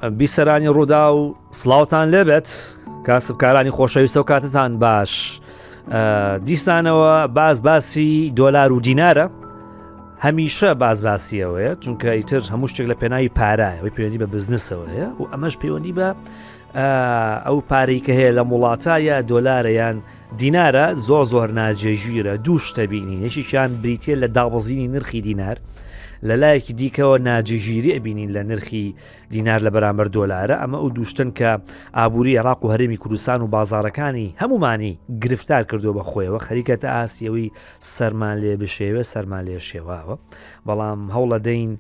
بیسەرانی ڕوودا و سڵاوتان لێبێت کاسبکارانی خۆشەویستە و کاتتان باش. دیسانەوە باسی دۆلار و دینارە هەمیشە باسیەوەیە، چونکە ئیتر هەموو شتێک لە پێناوی پارایە، ئەوەی پەیوەندی بە بزنسەوەیە و ئەمەش پەیوەندی بە ئەو پارەی کە هەیە لە وڵاتایە دۆلارە یان دینارە زۆر ناجێژیرە. دوو شتە بینین، یەکیشیان بریتە لە دابەزینی نرخی دینار، لە لایەکی دیکەوە ناجێژیری ئەبینین لە نرخی دینار لە بەرامبەر دۆلارە. ئەمە ئەو دووشتن کە ئابووری عێراق و هەرێمی کوردستان و بازاڕەکانی هەمومانی گرفتار کردو بە خۆیەوە، خەریکەتە ئاسیەوەی سەرمان لێ بشێوێ سەرمان لێ شێواوە، بەڵام هەوڵە دەین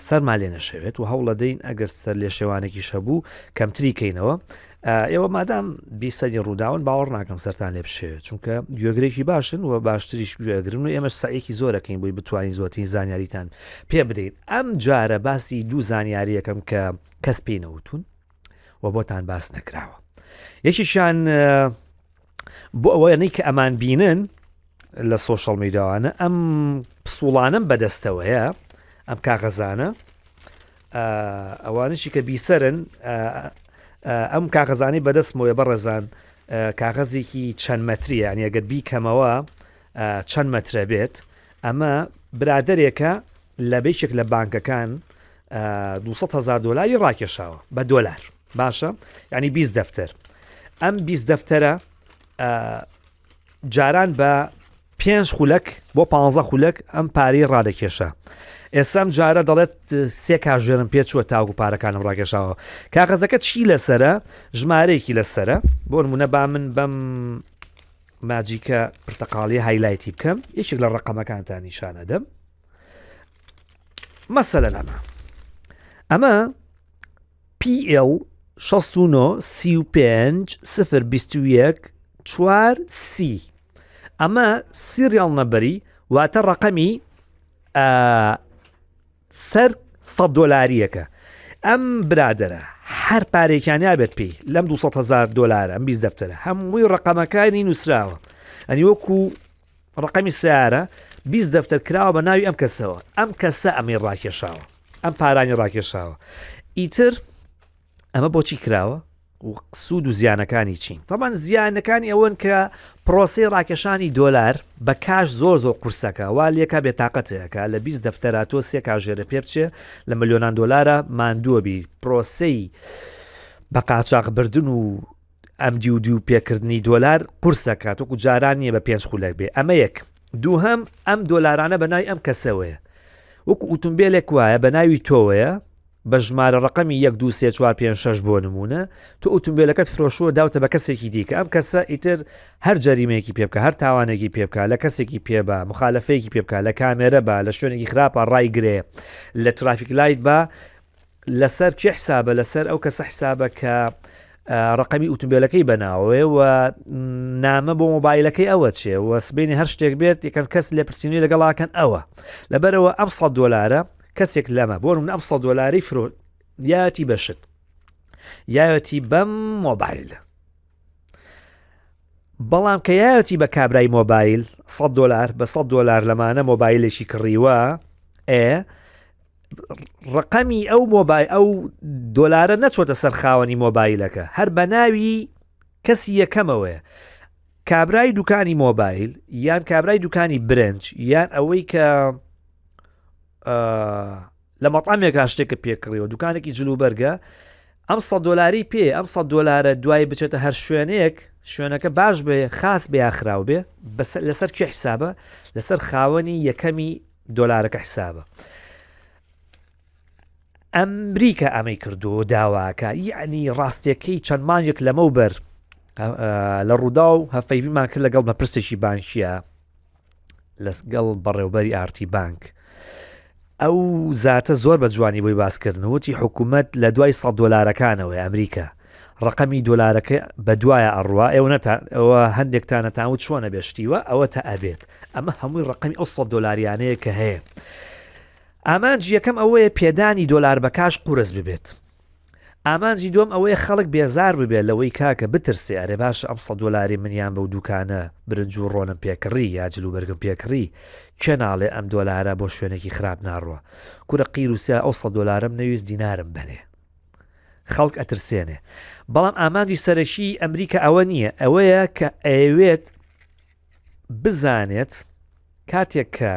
سەرمان لێ نەشەوێت و هەوڵە دەین ئەگەر سەر لێ شێوانێکی شەبوو کەمتری کەینەوە. ئێوە مادام بیسەری ڕووداون باوەڕ ناکەم سەران لێ بشێت، چونکە گوێگرێکی باشن و باشتریش گوێگرن و ئێمەش سعیکی زۆرەکەین بۆی بتوانین زۆرترین زانیاریتان پێ بدەین. ئەم جارە باسی دوو زانیاریەکەم کە کەس پێی نەوتون و بۆتان باس نەکراوە. یەکیشان بۆ ئەوەیەی کە ئەمان بینن لە سۆشەڵ میدیاوانە ئەم پسوڵانم بەدەستەوەیە، ئەم کاغەزانە ئەوانشی کە بیسەرن ئەم کاغەزانی بەدەستمەوەی بەڕێزان کاغەزێکی چەند مەتریە، یعنی ئەگەر بیکەمەوە چەند مەترە بێت. ئەمە برادێکە لە بێشێک لە بانکەکان 200,000 دلاری ڕاکێشاوە بە دۆلار، باشە، یعنی 20 دەفتەر. ئەم 20 دەفتەرە جاران بە 5 خولەک بۆ 15 خولەک ئەم پارەی ڕادەکێشە. ئێسام جارە دەڵێت 3 کاژێرم پێچوە تاوکو پارەکانم ڕاکێشاوە. کاغەزەکە چی لەسرە؟ ژمارەیەکی لەسرە. بۆ نمونە با من بەم ماجیکە پرتەقاڵی هایلایتی بکەم، یەکێک لە ڕقەمەکانتان نیشانە دەم. مەسەلەن ئەمە PL 69 35 021 4 C. ئەمە سیریال نەبەری واتە ڕقەمی سەر 100 دۆلاریەکە. ئەم برادرە هەر پارێکیانیا بێت پێی لەم 200,000 دلار ئەم 20 دەفتەرە هەمووی ڕقەمەکانی نووسراوە، ئەنی وەکو ڕقەمی سیارە 20 دەفتەر کراوە بە ناوی ئەم کەسەوە. ئەم کەسە ئەمی ڕاکێشاوە، ئەم پارانی ڕاکێشاوە. ئیتر ئەمە بۆچی کراوە و سوود و زیانەکانی چین؟ تەمان زیانەکانی ئەوەن کە پرۆسی ڕاکێشانی دۆلار بە کاش زۆر قورسەکە وا لێکە بێتاقەتەکە لە 20 دەفتەرە تۆ 3 کاژێرە پێ بچێ لە ملیۆنان دۆلارە ماندووە بی. پرۆسەی بە قاچاق بردن و ئەم دیو پێکردنی دۆلار قورسەکە تۆکو جاران نییە بە 5 خولەک بێ. ئەمە یەک. دووهەم ئەم دۆلارانە بە ناوی ئەم کەسەوەیە، وەکو ئۆتۆمبیلێک وایە بە ناوی تۆوەیە بە ژمارە ڕقەمی 1 2 3 4 5 6 بۆ نمونە، تۆ ئۆتۆمبیلەکەت فرۆشووە داوتە بە کەسێکی دیکە. ئەم کەسە ئیتر هەر جەریمەیەکی پێ بکە، هەر تاوانێکی پێ بکە، لە کەسێکی پێ بە مخالەفەیەکی پێ بکە، لە کامێرە بە، لە شوێنێکی خراپە ڕای گرێ، لە ترافیک لایت بە، لەسەر کێ حسابە؟ لەسەر ئەو کەسە حسابە کە ڕقەمی ئۆتۆمبیلەکەی بەناوێ و نامە بۆ مۆبایلەکەی ئەوە چێ و سبینی هەر شتێک بێت یەکەم کەس لێ پرسیینی لەگەڵاکەن ئەوە. لەبەرەوە ئەم 100 دۆلارە کەسێک لەمە بۆ من ئەم 100 دۆلاری فرۆ یاتی بەشت یاوەتی بەم مۆبایلە، بەڵام کە یاوەتی بە کابرای مۆبایل 100 دلار بە 100 دلار لەمانە مۆبایلێکی کڕیوە، ڕقەمی ئەو مۆبایل ئەو دۆلارە نەچۆتە سەر خاوەنی مۆبایلەکە، هەر بە ناوی کەسی یەکەمەوەیە. کابرای دوکانی مۆبایل یان کابرای دوکانی برنج یان ئەوەی کە لە مەطعمێکا شتێکە پێکڕیەوە دوکانێکی جلوبەرگە، ئەم 100 دۆلاری پێ ئەم 100 دۆلارە دوای بچێتە هەر شوێنێک، شوێنەکە باش بێ، خاص بێ یاخراو بێ، لەسەر کێ حسابە؟ لەسەر خاوەنی یەکەمی دۆلارەکە حسابە. ئەمریکا ئەمەی کردو داواکە، یعنی ڕاستیەکەی چەند مانجێک لەمەوبەر لە ڕوودا و هەفەیویمان کرد لەگەڵ مەپرسێکی بانکیە لەگەڵ بەڕێوەبەری ئارتی بانک. ئەو زاتە زۆر بە جوانی بۆی باسکردنەوەتی حکوومەت لە دوای 100 دۆلارەکانەوەی ئەمریکا ڕقەمی دۆلارەکە بە دوایە ئەڕوا، ئەوە هەندێکتانەتان و چۆنە بێشتیوە ئەوە تا ئەبێت. ئەمە هەمووی ڕقەمی ئەو 100 دۆلاریانەیە کە هەیە. ئامانجی یەکەم ئەوەیە پێدانی دۆلار بە کاش قورس ببێت. ئامانجی دوم ئەوەیە خەڵک بێزار ببێت لەوەی کاکە بترسێ ئەرێ باش ئەم 100 دۆلاری منیان بەو دوکانە برنج و ڕۆنم پێکڕی یا جلوبەرگم پێکڕی، کێ ناڵێ ئەم دۆلارە بۆ شوێنێکی خراپ ناڕوە، کورە قیر وسیا ئەو 100 دۆلارم نەویست دینارم بنێ. خەڵک ئەترسێنێ بەڵام ئامانجی سەرەکی ئەمریکا ئەوە نییە ئەوەیە کە ئەوێت بزانێت کاتێک کە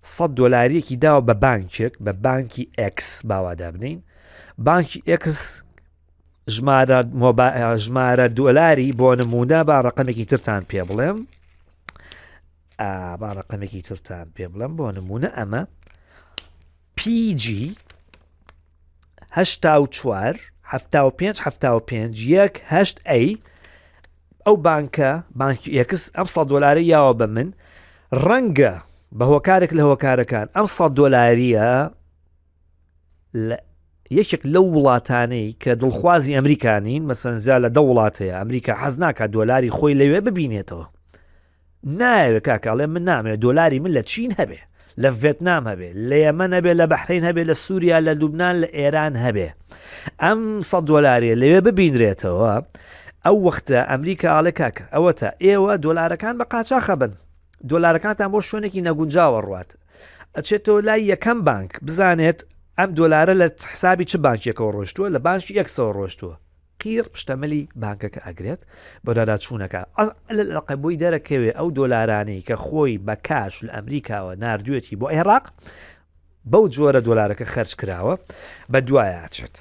$100 داوە بە بانکێک بە بانکی X باوادا بنین بانکی X ژمارە دۆلاری بۆ نمونە با ڕقمێکی ترتان پێ بڵێم با ڕقمێکی ترتان پێ بڵێم بۆ نمونە ئەمە PG 84 75 1 ئەو بانکی X ئەم $100 یاوە بە من ڕەنگە بە هۆکارێک لە هۆکارەکان ئەم $100 یەکێک لەو وڵاتانەی کە دڵخوازی ئەمریکانین مەسەن زیاد لە 10 وڵاتەیە ئەمریکا حەز ناکات دۆلاری خۆی لەوێ ببینێتەوە نایەوێت کاکەڵێ من نامەوێت دۆلاری من لە چین هەبێ لە ڤێتنام هەبێ لە یەمەن هەبێ لە بەحرین هەبێ لە سووریا لە لوبنان لە ئێران هەبێ ئەم $100 لەوێ ببینرێتەوە ئەو وەختە ئەمریکا ئاڵێ کاکە ئەوەتە ئێوە دۆلارەکان بە قاچاخە بن دۆلارەکانتان بۆ شوێنێکی نەگونجاوە ڕوات ئەچێتەوە لای یەکەم بانک بزانێت ئەم دۆلارە لە حسابی چ بانکێکەوە ڕۆشتووە لە بانکی یەکسەوە ڕۆشتووە قیر پشتەمەلی بانکەکە ئەگرێت بەدادا چوونەکە لەقەبووی دەرەکەوێ ئەو دۆلارانەی کە خۆی بە کاش لە ئەمریکاوە نردوێتی بۆ عێراق بەو جۆرە دۆلارەکە خەرج کراوە بە دوایە ئاچێت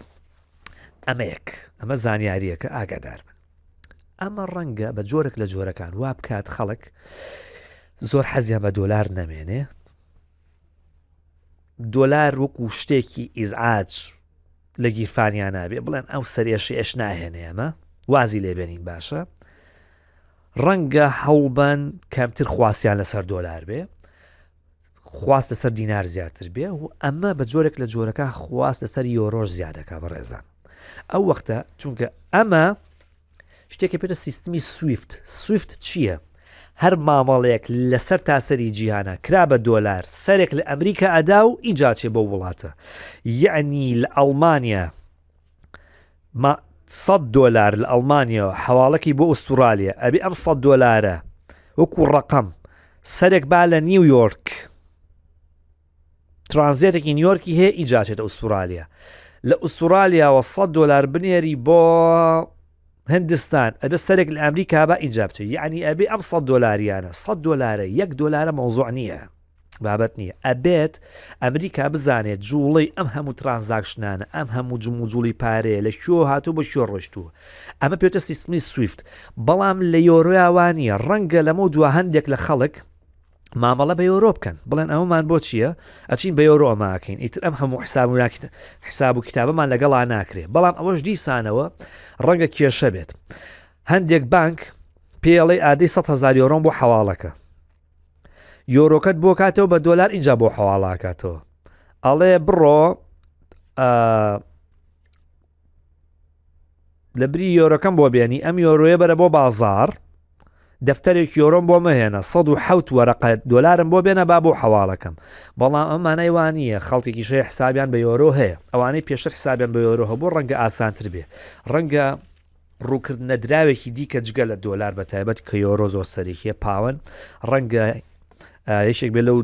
ئەمە زانیاریەکە ئاگادار بن ئەمە ڕەنگە بە جۆرێک لە جۆرەکان وا بکات خەڵک زۆر حەزیان بە دۆلار نەمێنێ دۆلار وەکو شتێکی ئیزعاج لە گیرفانیان نابێ بڵێن ئەو سەرێشێش ناهێنێ ئەمە وازی لێبێنین باشە ڕەنگە هەوڵبەن کەمتر خواستیان لەسەر دۆلار بێ خواست لەسەر دینار زیاتر بێ و ئەمە بە جۆرێک لە جۆرەکە خواست لەسەر یۆرۆژ زیادەکە بەڕێزان ئەو وەختە چونکە ئەمە شتێکی پێتە سیستمی سویفت چییە؟ هەر مامەڵەیەک لەسەر تاسەری جیهانە کرا بە دۆلار سەرێک لە ئەمریکا ئەدا و ئینجاچێ بۆ وڵاتە یعنی لە ئەڵمانیا $100 لە ئەڵمانیەوە حواڵەکی بۆ ئوسترالیا ئەبێ ئەم $100 وەکو ڕقم سەرێک با لە نیویۆرک ترانزێتێکی نیویۆرکی هەیە ئینجاچێتە ئوسترالیا لە ئوسترالیاوە $100 بنێری بۆ هندستان ئەبێ سەرێک لە ئەمریکا بە ئینجا بچێت یعنی ئەبێ ئەم $100 $1 مەوزوع نییە بابەت نییە ئەبێت ئەمریکا بزانێت جوڵەی ئەم هەموو ترانزاکشنانە ئەم هەموو جوڵی پارەیە لە شۆ هاتوو بە شۆ ڕۆشتووە ئەمە پێوتە سیستمی سویفت بەڵام لە یۆرۆیاوانیە ڕەنگە لەمە دووە هەندێک لە خەڵک مامەڵە بە یۆرۆ بکەن بڵێن ئەومان بۆ چییە ئەچین بە یۆرۆ ماکەین ئیتر ئەم هەموو حساب و کتابەمان لەگەڵا ناکرێت بەڵام ئەوەش دیسانەوە ڕەنگە کێشە بێت هەندێک بانک پێڵێ ئادەی €100,000 بۆ حواڵەکە یۆرۆکەت بۆ کاتەوە بە دۆلار اینجا بۆ حواڵاکاتەوە ئەڵێ بڕۆ لە بری یۆرۆکەم بۆ بێنی ئەم یۆرۆیە بەرە بۆ بازار دەفتەرێک یۆرۆم بۆ مەهێنە 107 وەرەقە دۆلارم بۆ بێنە با بۆ حواڵەکەم بەڵام ئەمانەی وانە خەڵکێکی شەیە حسابیان بە یۆرۆ هەیە ئەوانەی پێشتر حسابیان بە یۆرۆ هەبوو ڕەنگە ئاسانتر بێ ڕەنگە ڕووکردنە دراوێکی دیکە جگە لە دۆلار بە تایبەت کە یۆرۆ زۆر سەرێکیە پاون ڕەنگە یەشێک بێ لەو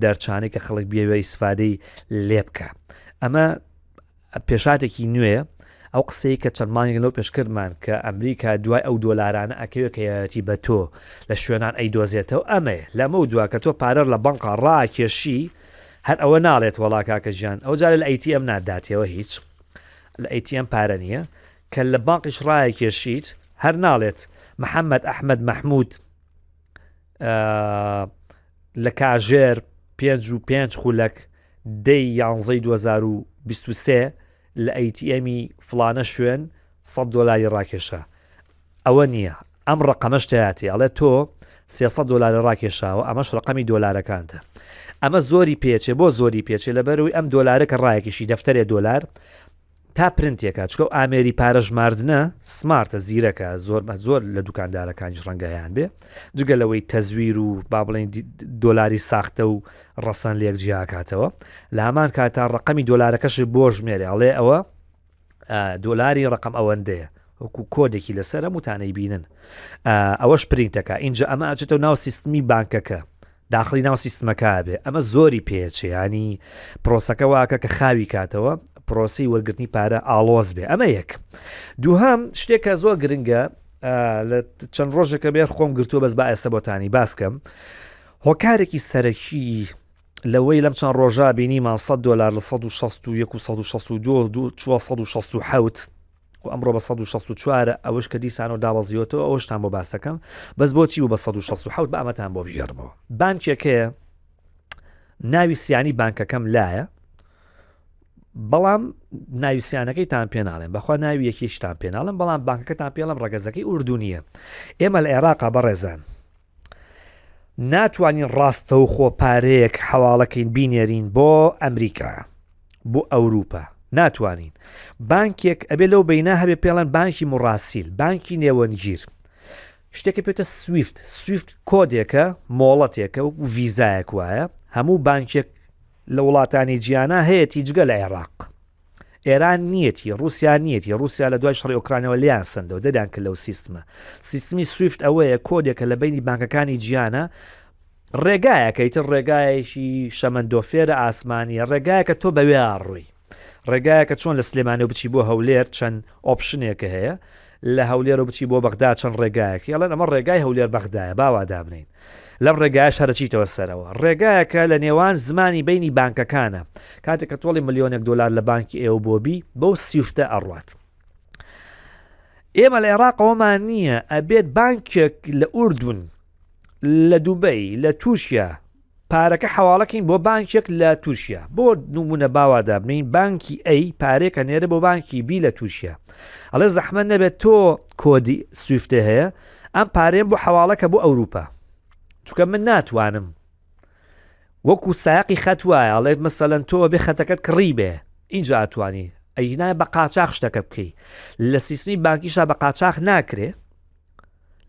دەرچانەی کە خەڵک بێوە ئیسفادەی لێ بکە ئەمە پێشاتێکی نوێیە ئەو قسەی کە چەندمانێک لەو پێشکردمان کە ئەمریکا دوای ئەو دۆلارانە ئەکەوێت کە یەتی بە تۆ لە شوێنان ئەیدۆزێتەوە ئەمەیە لەمە دوا کە تۆ پارەر لە بەنقا ڕاکێشی هەر ئەوە ناڵێت وەڵا کاکە ژیان ئەو جارە لە ATM ناداتێەوە هیچ لە ATM پارە نییە کە لە بانقیش ڕایەکێشیت هەر ناڵێت محەممەد ئەحمەد مەحموود لە کاژێر 5 خولەک 10/11/2023 لە ATMی فلانە شوێن $100 ڕاکێشە ئەوە نییە ئەم ڕقەمەشتەیاتی ئەڵێ تۆ $300 ڕاکێشاوە ئەمەش ڕقەمی دۆلارەکانتە ئەمە زۆری پێچێ بۆ زۆری پێچێ لەبەرەوەی ئەم دۆلارە کە ڕایەکیشی دەفتەرێ دۆلار تا پرنتێکە چکە و ئامێری پارەژماردنە سمارتە زیرەکە زۆر لە دوکاندارەکانیش ڕەنگەیان بێ جگە لەوەی تەزویر و با بڵێن دۆلاری ساختە و ڕەسەن لێک جیاکاتەوە لە هەمان کاتا ڕقەمی دۆلارەکەش بۆ ژمێرێ ئەڵێ ئەوە دۆلاری ڕقم ئەوەندەیە وەکو کۆدێکی لەسەر هەمووتانەی بینن ئەوەش پرینتەکە اینجا ئەمە ئاچێتەوە ناو سیستمی بانکەکە داخلی ناو سیستمەکە بێ ئەمە زۆری پێچێ ینی پرۆسەکە واکە کە خاوی کاتەوە پرۆسی وەرگرتنی پارە ئاڵۆز بێ ئەمە یەک دووهەم شتێکە زۆر گرنگە لە چەند ڕۆژێکە بێ خۆم گرتووە بەس با ئێستا بۆتانی باسکەم هۆکارێکی سەرەکی لەوەی لەم چەند ڕۆژە بینیمان $100 لە 161 و 162 467 و ئەمڕۆ بە 164 ئەوەش کە دیسانەوە داوەزیۆتەوە ئەوەشتان بۆ باسەکەم بەس بۆچی بوو بە 167 بە ئەمەتان بۆ بژێڕمەوە بانکێکەیە ناوی سیانی بانکەکەم لایە بەڵام ناویسیانەکەیتان پێ ناڵێن بەخوا ناوی یەکیشتان پێ ناڵم بەڵام بانکەکەتان پێڵم ڕەگەزەکەی ئوردونیە ئێمە لە عێراقا بەڕێزان ناتوانین ڕاستەوخۆ پارەیەک حەواڵەکەین بینێرین بۆ ئەمریکا بۆ ئەوروپا ناتوانین بانکێک ئەبێ لەو بەینا هەبێ پێڵەن بانکی موڕاسیل بانکی نێوەنگیر شتێکە پێوتە سویفت کۆدێکە مۆڵەتێکە و ڤیزایەک وایە هەموو بانکێک لە وڵاتانی جیانە هەیەی جگە لە عێراق ئێران نیەتی رووسیا نیەتی رووسیا لە دوای شەڕی ئۆکرانەوە لیان سندەوە دەدان کە لەو سیستمی سویفت ئەوەیە کۆدێکە لە بینی بانکەکانی جیانە ڕێگایەکەیتر ڕێگایەکی شەمەندۆفێرە ئاسمانیە ڕێگایەکە تۆ بەوێ ڕووی ڕێگایەکە چۆن لە سلێمانە و بچی بۆ هەولێر چەند ئۆپشنێکە هەیە لە هەولێر و بچی بۆ بەغدا چەند ڕێگایەکی ئەڵێن ئەمە ڕێگای هەولێر بەغدایە باوا بنین لەم ڕێگایش هەرچیتەوە سەرەوە ڕێگایەکە لە نێوان زمانی بینی بانکەکانە کاتێک کە تۆڵی $1,000,000 لە بانکی ئێوە بۆبی بەو سیفتە ئەڕوات ئێمە لە عێراقەوەمان نییە ئەبێت بانکێک لە ئوردون لە دووبەی لە تووشیا پارەکە حواڵەکەین بۆ بانکێک لە تووشیا بۆ نمونە باوادا بنین بانکی ئەی پارێکە نێرە بۆ بانکی بی لە تووشیا ئەڵێ زەحمە نەبێت تۆ کۆدی سویفتە هەیە ئەم پارێن بۆ حواڵەکە بۆ ئەوروپا چونکە من ناتوانم وەکو ساقی خەت وایە ئەڵێ مەسەلەن تۆ بێ خەتەکەت کڕی بێ اینجا ئەتوانی ئەینای بە قاچاق شتەکە بکەی لە سیستمی بانکیشا بە قاچاق ناکرێ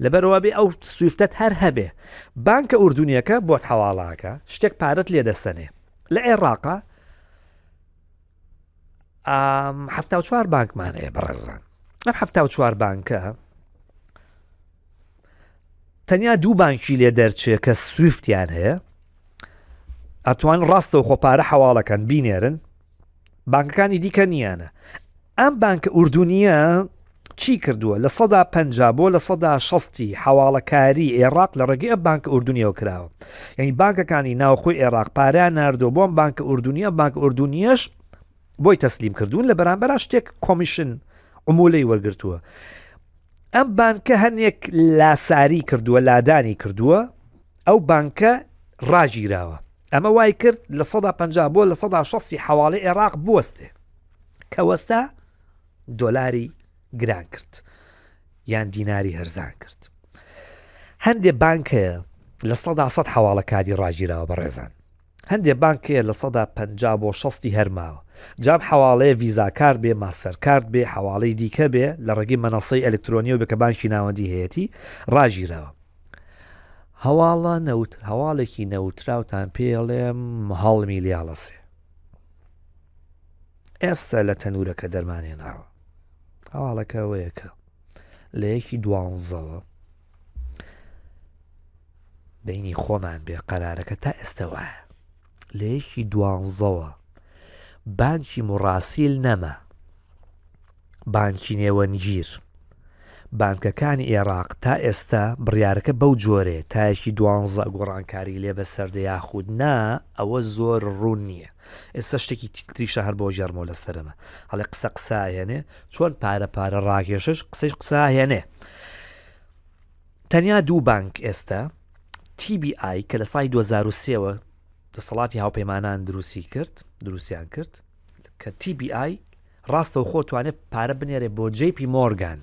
لەبەرەوە بێ ئەو سویفتەت هەر هەبێ بانکە ئوردونیەکە بۆت حواڵاکە شتێک پارەت لێ دەسەنێ لە عێراقا 74 بانکمان هەیە بەڕێزان ئەم 74 بانکە تەنیا دوو بانکی لێ دەرچێت کە سویفتیان هەیە ئەتوان ڕاستەوە خۆپارە حواڵەکەن بینێرن بانکەکانی دیکە نیانە ئەم بانکە ئوردونیە چی کردووە لە 150 بۆ لە 160 حواڵەکاری عێراق لە ڕێگەی ئەم بانکە ئوردونیەوە کراوە یعنی بانکەکانی ناوخۆی عێراق پاریان ناردۆ بۆم بانکە ئوردونیە بانکە ئوردونیەش بۆی تەسلیم کردوون لە بەرامبەر شتێک کۆمیشن عمولەی وەرگرتووە ئەم بانکە هەنێک لاساری کردووە لادانی کردووە ئەو بانکە ڕاگیراوە ئەمە وای کرد لە 150 بۆ لە 160 حواڵی عێراق بوەستێ کە وەستا دۆلاری گران کرد یان دیناری هەرزان کرد هەندێک بانکەیە لە 100 حواڵەکاری ڕاگیراوە بەڕێزان هەندێک بانکەیە لە 150 بۆ 60 هەرماوە جام حواڵەیە ڤیزاکار بێ ماستەرکارد بێ حواڵەی دیکە بێ لە ڕێگەی مەنەسەی ئەلکترۆنی و بێ کە بانکی ناوەندی هەیەی ڕاگیراوە هەواڵێکی نەوتراوتان پێڵێم هەڵمی لیاڵەسێ ئێستا لە تەنورەکە دەرمانێناوە هەواڵەکە وەیەکە لە یەکی 12ەوە بینی خۆمان بێ قەرارەکە تا ئێستا وایە لە یەکی 12ەوە بانکی موڕاسیل نەما بانکی نێوەنگیر بانکەکانی عێراق تا ئێستا بڕیارەکە بەو جۆرێ تایەکی 12 گۆڕانکاری لێ بەسەردە یاخود نا ئەوە زۆر ڕوون نییە ئێستا شتێکی تریشە هەر بۆ ژەرمۆ لە سەرمە هەڵێ قسەهێنێ چۆن پارە ڕاکێشش قسەش قسەهێنێ تەنیا دوو بانک ئێستا TBI کە لە سای 2003ەوە دەسەڵاتی هاوپەیمانان دروستیان کرد کە TBI ڕاستەوە خۆ توانێت پارە بنێرێ بۆ JP Morgan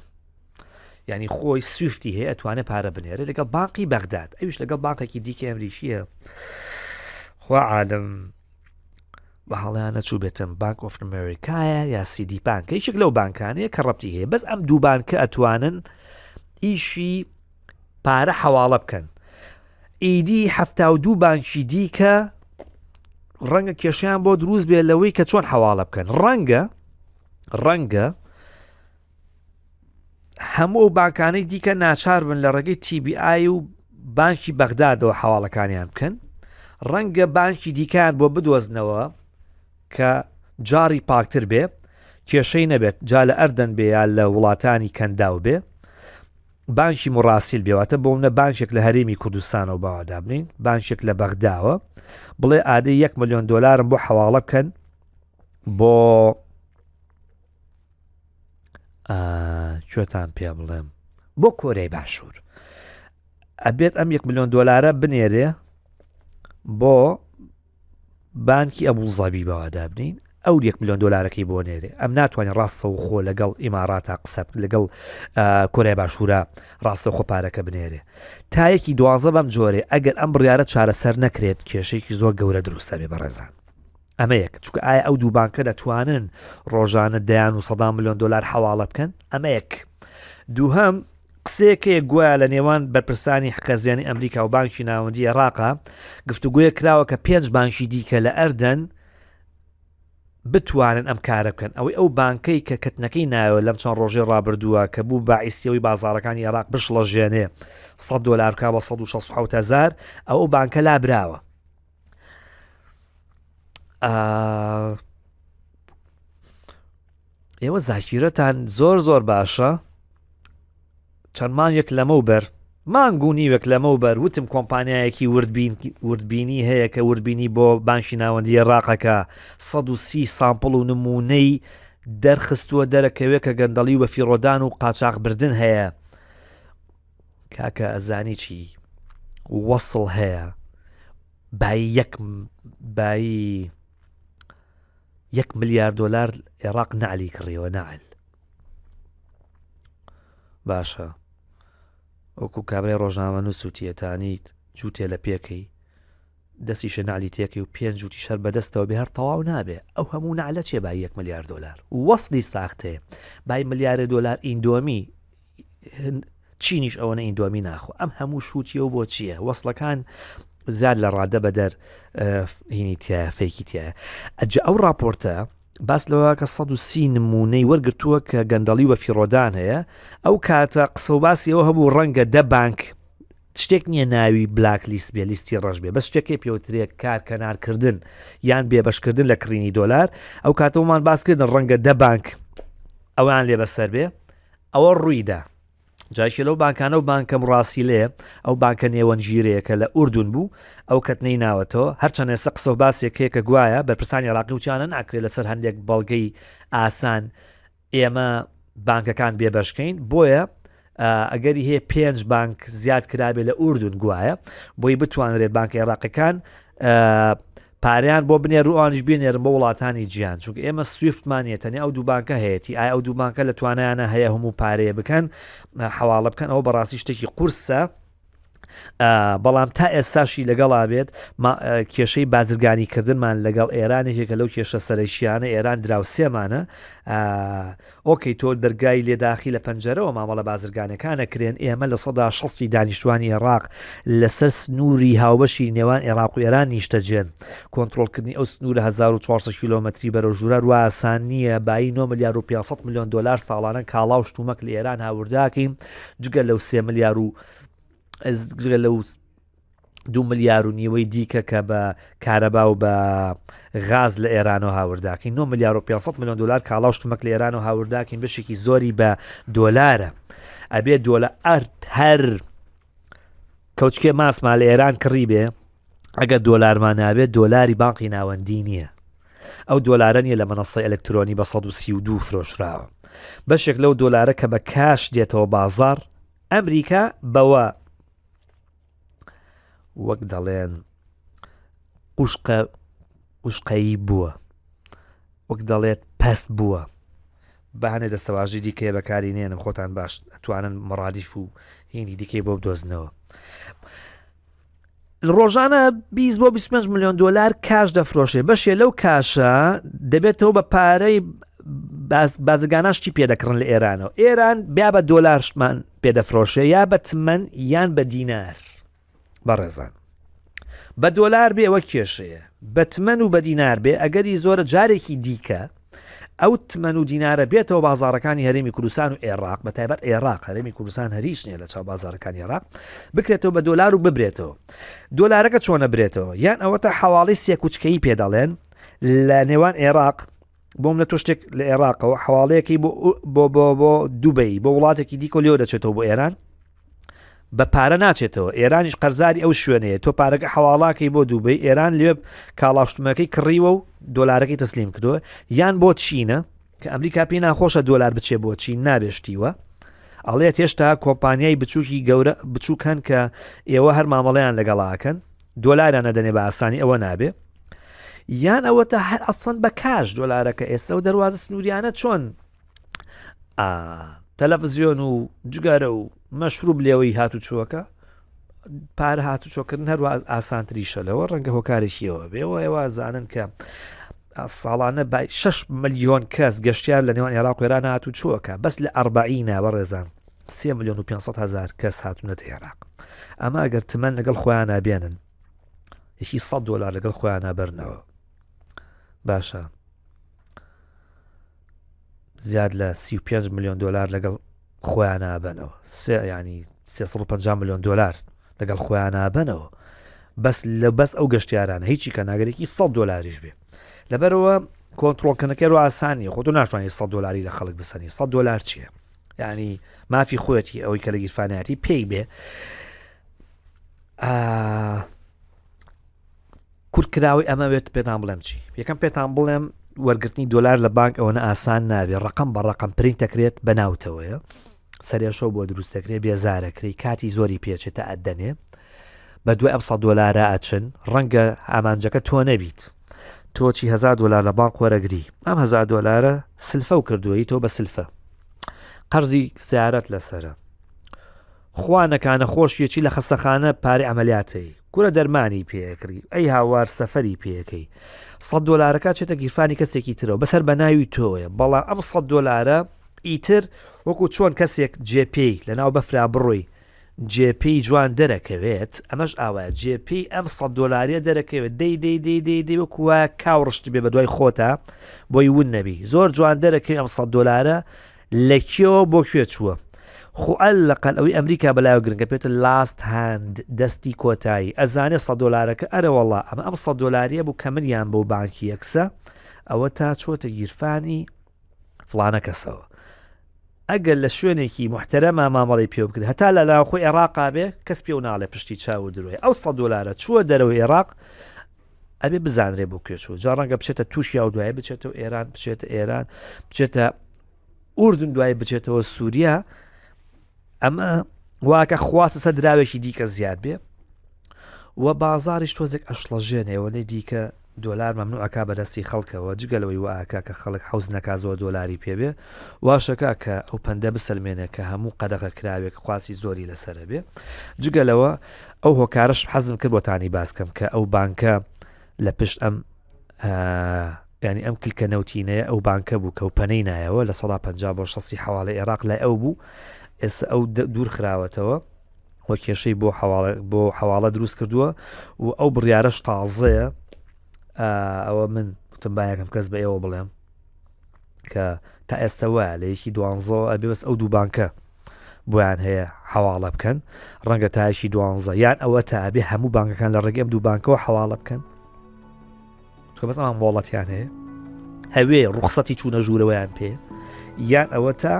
یعنی خۆی سویفتی هەیە ئەتوانێت پارە بنێرە لەگەڵ بانقی بەغداد ئەوش لەگەڵ بانکێکی دیکە ئەمریکیە خوا عالم بە هەڵیانە چوو بێتم بانک ئۆف ئەمریکایە یا CD بانکە هیچێک لەو بانکانەیە کە ڕەبتی هەیە بەس ئەم دوو بانکە ئەتوانن ئیشی پارە حواڵە بکەن ئیدی 72 بانکی دیکە ڕەنگە کێشیان بۆ دروست بێت لەوەی کە چۆن حواڵە بکەن ڕەنگە هەموو بانکانەی دیکە ناچار بن لە ڕێگەی TBI و بانکی بەغدادەوە حواڵەکانیان بکەن ڕەنگە بانکی دیکان بۆ بدۆزنەوە کە جاری پاکتر بێ کێشەی نەبێت جا لە ئەردەن بێ یا لە وڵاتانی کەنداو بێ بانکی مڕاسیل بێواتە بۆ منە بانکێک لە هەرێمی کوردستانەوە باوادا بنین بانکێک لە بەغداوە بڵێ ئادەی 1 ملیۆن دۆلارم بۆ حەواڵە بکەن بۆ کوێتان پێ بڵێم بۆ کۆرەی باشوور ئەبێت ئەم 1 ملیۆن دۆلارە بنێرێ بۆ بانکی ئەبوزەبی باوادا بنین ئەو 1 ملیۆن دۆلارەکەی بۆ نێرێ ئەم ناتوانین ڕاستەوە خۆ لەگەڵ ئیماراتا قسە لەگەڵ کۆرەی باشوورە ڕاستە خۆ پارەکە بنێرێ تایەکی 12 بەم جۆرێ ئەگەر ئەم بڕیارە چارەسەر نەکرێت کێشەیەکی زۆر گەورە دروستە بێ بەڕێزان ئەمە یەک چونکە ئایا ئەو دوو بانکە دەتوانن ڕۆژانە دەیان و 100 ملیۆن دۆلار حەواڵە بکەن ئەمە یەک دووهەم قسەیەکەیە گوایە لە نێوان بەرپرسانی حقەزیانی ئەمریکا و بانکی ناوەندی عێراقا گفتوگویە کراوە کە 5 بانکی دیکە لە ئەردەن بتوانن ئەم کارە بکەن ئەوەی ئەو بانکەی کە کەتنەکەی نایەوە لەم چەند ڕۆژەی ڕابردووە کە بوو باعیسیەوەی بازاڕەکانی عێراق بشڵەژێنێ 100 دۆلار کا بە 167,000 ئەو بانکە لابراوە ئێوە زاکیرەتان زۆر باشە چەند مانگێک لەمەوبەر مانگو نیوەک لەمەوبەر وتم کۆمپانیایەکی وردبینی هەیە کە وردبینی بۆ بانشی ناوەندی عێراقەکە 130 سامپڵ و نمونەی دەرخستووە دەرەکەوێت کە گەندەڵی و فیڕۆدان و قاچاقبردن هەیە کاکە ئەزانی چی وەسڵ هەیە بای 1 ملیارد دۆلار عێراق نعلی کڕیەوە نعل باشە وەکو کابرای ڕۆژنامە نووسوتیەتانیت جووتێ لە پێکەی دەستیشە نعلی تێکی و 5 جووتی شەر بەدەستەوە بێ هەر تەواو نابێ ئەو هەموو نعلە چێ بای 1 ملیارد دۆلار وەسڵی ساختەیە بای ملیارە دۆلار ئیندۆمی چینیش ئەوەنە ئیندۆمی ناخۆ ئەم هەموو شووتیە و بۆ چییە وەسڵەکان زیاد لە ڕادە بەدەر هینی تایە فەیکی تایە ئەجا ئەو راپۆرتە باس لەوە کە 130 نمونەی وەرگرتووە کە گەندەڵی وە فیڕۆدان هەیە ئەو کاتە قسە و باسیەوە هەبوو ڕەنگە 10 بانک شتێک نییە ناوی بلاک لیست بێ لیستی ڕەش بێ بەس شتێکی پێوترێک کار کەنارکردن یان بێبەشکردن لە کڕینی دۆلار ئەو کاتەوەمان باسکردن ڕەنگە 10 بانک ئەویان لێ بەسەر بێ ئەوە ڕوویدا جایشە لەو بانکانە و بانکەم ڕاستی لێ ئەو بانکە نێوەنگیرەیەکە لە ئوردون بوو ئەو کەتنەی ناوەتەوە هەرچەند ئێستا قسە و باسێکەیە کە گوایە بەرپرسانی عێراقی وتیانە ناکرێت لەسەر هەندێک بەڵگەی ئاسان ئێمە بانکەکان بێبەشکەین بۆیە ئەگەری هەیە 5 بانک زیاد کرابێ لە ئوردون گوایە بۆی بتوانرێت بانکە عێراقیەکان پاریان بۆ بنێ ڕوانیش بێنێرم بە وڵاتانی گیان چونکە ئێمە سویفتمانێتەنی ئەو دوو بانکە هەیەی ئایا ئەو دوو بانکە لە توانایانە هەیە هەموو پارەیە بکەن حەواڵە بکەن ئەو بەڕاستی شتێکی قورسە بەڵام تا ئێستاشی لەگەڵا بێت کێشەی بازرگانیکردنمان لەگەڵ ئێرانێکێکە لەو کێشە سەرەکیانە ئێران دراوسێمانە ئۆکەی تۆ دەرگای لێداخی لە پەنجەرەوە مامەڵە بازرگانەکانە کرێن ئێمە لە 160 دانیشتوانی عێراق لەسەر سنووری هاوبەشی نێوان عێراق و ئێران نیشتەجێن کۆنتڕۆلکردنی ئەو سنوورە 1400 کیلۆمەتری بەرەو ژوورە ڕواسان نییە بای 9 ملیار و 500 ملیۆن دۆلار ساڵانە کاڵا و شتومەک لە ئێران هاورداکەین جگە لەو 3 ملیار و لەو 2 ملیار و نیوەی دیکە کە بە کارەبا و بە غاز لە ئێرانەوە هاورداکەین 9 ملیار و 500 ملیۆن دۆلار کاڵا و شتومەک لە ئێرانەوە هاورداکەین بەشێکی زۆری بە دۆلارە ئەبێ دۆلار هەر کەوچکێ ماسما لە ئێران کڕی بێ ئەگە دۆلارمان نابێت دۆلاری بانقی ناوەندی نییە ئەو دۆلارە نیە لە مەنەسەی ئەلکترۆنی بە 132 فرۆشراوە بەشێک لەو دۆلارە کە بە کاش دێتەوە بازار ئەمریکا بەوە وەک دەڵێن قوشقەیی بووە وەک دەڵێت پەست بووە بەهانێ دەستەواژی دیکەیە بەکاری نێنم خۆتان باش ئەتوانن مەڕادیف و هینی دیکەی بۆ بدۆزنەوە ڕۆژانە 20 بۆ 25 ملیۆن دۆلار کاش دەفرۆشێ بەشێ لەو کاشە دەبێتەوە بە پارەی بازرگاناشتی پێدەکڕن لە ئێرانەوە ئێران بیا بە دۆلارشمان پێدەفرۆشێ یا بە تمەن یان بە دینار بەڕێزان بە دۆلار بێ ئەوە کێشەیە بە تمەن و بە دینار بێ ئەگەری زۆرە جارێکی دیکە ئەو تمەن و دینارە بێتەوە بازاڕەکانی هەرێمی کوردستان و عێراق بە تایبەت عێراق هەرێمی کوردستان هەریش نیە لە چاو بازاڕەکانی عێراق بکرێتەوە بە دۆلار و ببرێتەوە دۆلارەکە چۆنە برێتەوە یان ئەوە تا حواڵی سێ کوچکەی پێدەڵێن لە نێوان عێراق بۆم لە تۆ شتێک لە عێراقەوە حواڵەیەکی بۆ دوبەی بۆ وڵاتێکی دیکە لێو دەچێتەوە بۆ ئێران بە پارە ناچێتەوە ئێرانیش قەرزاری ئەو شوێنەیە تۆ پارەکە حواڵاکەی بۆ دووبەی ئێران لێ کاڵاشتمەکەی کڕیوە و دۆلارەکەی تەسلیم کردووە یان بۆ چینە کە ئەمریکا پێی ناخۆشە دۆلار بچێ بۆ چین نابێشتیوە ئەڵێت هێشتا کۆمپانیای بچووکی گەورە بچووکەن کە ئێوە هەر مامەڵەیان لەگەڵاکەن دۆلاریان نەدەنێ بە ئاسانی ئەوە نابێ یان ئەوە تا هەر ئەسڵەن بە کاش دۆلارەکە ئێستا و دەواازە سنووریانە چۆن تەلەڤزیۆن و جگارە و مەشروب لێەوەی هاتوچۆکە پارە هاتوچۆکردن هەروە ئاسانتریشە لەوە ڕەنگە هۆکارێکیەوە بێەوە ئێوە زانن کە ساڵانە 6 ملیۆن کەس گەشتیار لە نێوان عێراق و ئێران هاتوچۆکە بەس لە 40 بەڕێزان 3,500,000 کەس هاتوونەتە عێراق ئەمە ئەگەر تمەن لەگەڵ خۆیان نابێنن یەکی $100 لەگەڵ خۆیان نابەرنەوە باشە زیاد لە 35 ملیۆن دلار لەگەڵ خۆیان نابنەوە ینی 350 ملیۆن دلار لەگەڵ خۆیان نابنەوە بەس ئەو گەشتیارانە هیچی کە ناگەرێکی $100 بێ لەبەرەوە کۆنتترۆلکردنەکە ڕۆ ئاسانیە خۆ تۆ ناتوانانی $100 لە خەڵک بسەنی $100 چییە ینی مافی خۆەتی ئەوەی کە لە گیرفانیاتی پێی بێ کورتکراوی ئەمەوێت پێتان بڵێم چی یەکەم پێتان بڵێم وەرگرتنی دۆلار لە بانک ئەوەنە ئاسان نابێت ڕقم بە ڕقم پرینت دەکرێت بەناوتەوەیە سەرێشەو بۆ دروست دەکرێت بێزارەکری کاتی زۆری پێچێتە ئەدەنێ بە دوای ئەم $100 ئاچن ڕەنگە ئامانجەکە تۆ نەبیت تۆچی $1,000 لە بانک وەرەگری ئەم $1,000 سلفە و کردووەی تۆ بە سلفە قەرزی سیارەت لەسرە خوانەکانە خۆشیەکی لە خەستەخانە پارەی ئەمەلیاتەی کورە دەرمانی پێکری ئەی هاوار سەفەری پێەکەی $100 چێتە گیرفانی کەسێکی ترەوە بەسەر بە ناوی تۆیە بەڵام ئەم $100 ئیتر وەکو چۆن کەسێک جێپی لە ناو بەفرا بڕۆی جێپی جوان دەرەکەوێت ئەمەش ئاوایە جێپی ئەم $100 دەرەکەوێت دەی وەکووە کاوڕشت بێ بە دوای خۆتە بۆی ون نەبی زۆر جوان دەرەکەی ئەم $100 لەکیەوە بۆ کوێ چووە خوال لەقەل ئەوەی ئەمریکا بەلایە گرنگە پێێتە لاست هاند دەستی کۆتایی ئەزانێ $100 ئەرەوەڵا ئەمە ئەم $100 بوو کە منیان بۆ بانکی یەکسە ئەوە تا چۆتە گیرفانی فلانە کەسەوە ئەگەر لە شوێنێکی محتەرەمە مامەڵی پێ بکرێت هەتا لە لاخۆی عێراقا بێ کەس پێ و ناڵێ پشتی چاو درۆی ئەو $100 چووە دەرەوەی عێراق ئەبێ بزانرێ بۆ کوێچوو جا ڕەنگە بچێتە تووشی ئەو دوایە بچێتەوە ئێران بچێتە ئێران بچێتە ئوردن دوای بچێتەوە سووریا ئەمە واکە خواستە سەر دراوێکی دیکە زیاد بێ و بازاریش تۆزێک ئەشڵەژێنێەوەی دیکە دۆلار مەمنوعەکە بەدەستی خەڵکەوە جگەلەوەی واکە کە خەڵک حوز نەکازەوە $1 پێبێ واشەکە کە ئەو پەندە بسلمێنە کە هەموو قەدەغە کراوێک خواسی زۆری لەسرە بێ جگەلەوە ئەو هۆکارش حەزم کرد بۆتانی باسکەم کە ئەو بانکە لە پشت ئەم ینی ئەم کلکە نەوتینەیە ئەو بانکە بوو کە و پەنەی نایەوە لە 150 حواڵی عێراق لای ئەو بوو ئێستا ئەو دوور خراوەتەوە وە کێشەی بۆ حواڵە دروست کردووە و ئەو بڕیارەش تازەیە ئەوە من وتمبایەکەم کەس بە ئێوە بڵێم کە تا ئێستا وایە لە یەکی 12 ئەبێ بەس ئەو دوو بانکە بۆیان هەیە حواڵە بکەن ڕەنگە تایشی 12 یان ئەوە تا ئەبێ هەموو بانکەکان لە ڕێگەی ئەم دوو بانکەوە حواڵە بکەن چکە بەس ئەمان وڵەتیان هەیە هەوێ ڕوخسەتی چوونە ژوورەوەیان پێ یان ئەوە تا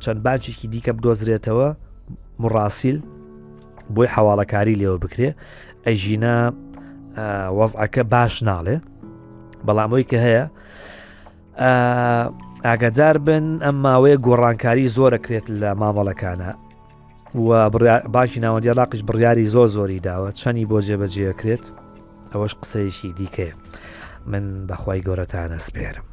چەند بانکێکی دیکە بدۆزرێتەوە مڕاسیل بۆی حواڵەکاری لێوە بکرێ ئەیژینە وەزعەکە باش ناڵێ بەڵامەوەی کە هەیە ئاگادار بن ئەم ماوەیە گۆڕانکاری زۆرەکرێت لە مامەڵەکانە و بانکی ناوەندی عێراقیش بڕیاری زۆری داوە چەندی بۆ جێبەجێکرێت ئەوەش قسەیەکی دیکەیە من بەخوای گەورەتانە سپێرم